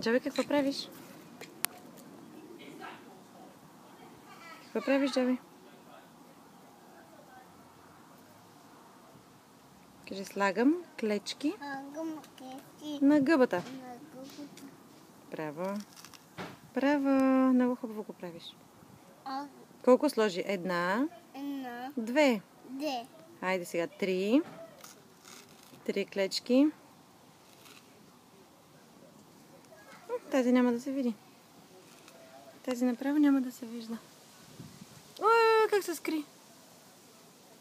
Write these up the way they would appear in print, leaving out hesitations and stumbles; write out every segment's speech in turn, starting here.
Джаби, какво правиш? Какво правиш, Джаби? Кажи, слагам клечки на гъбата. Браво. Браво. Много хубаво го правиш. Колко сложи? Една. Две. Хайде сега. Три. Три клечки. Тази няма да се види. Тази направо няма да се вижда. Ой, как се скри.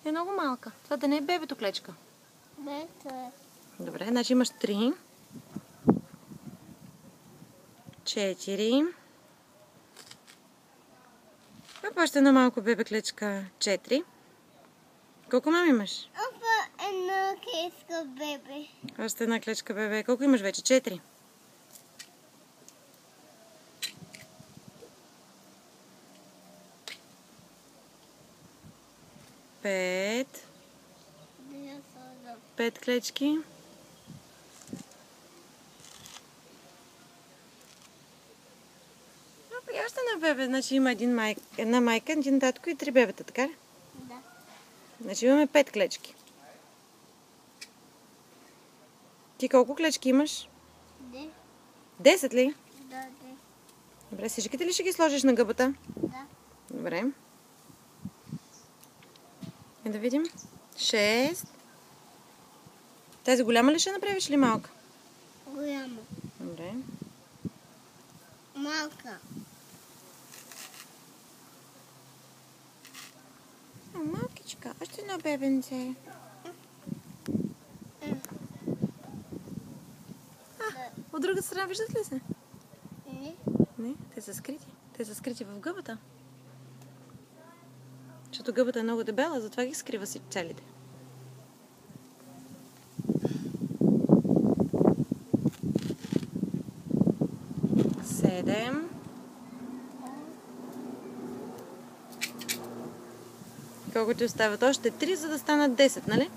Е много малка. Това да не е бебето клечка. Добре, значи имаш 3. 4. Още едно малко бебе клечка. 4. Колко мами имаш? Една клечка бебе. Още една клечка бебе. Колко имаш вече? 4. 5. 5 клечки. И още една бебе. Значи има една майка, един татко и 3 бебета, така ли? Да. Значи имаме 5 клечки. Ти колко клечки имаш? 10 ли? Да. Добре, всичките ли ще ги сложиш на гъбата? Да. Добре. И да видим. 6. Тази голяма ли ще направиш или малка? Голяма. Добре. Малка. Малкичка. Още едно бебенце. От друга страна виждат ли се? Не. Не, те са скрити. Те са скрити в гъбата. Защото гъбата е много дебела, затова ги скрива си целите. 7. Колко ти остават? Още 3, за да станат 10, нали?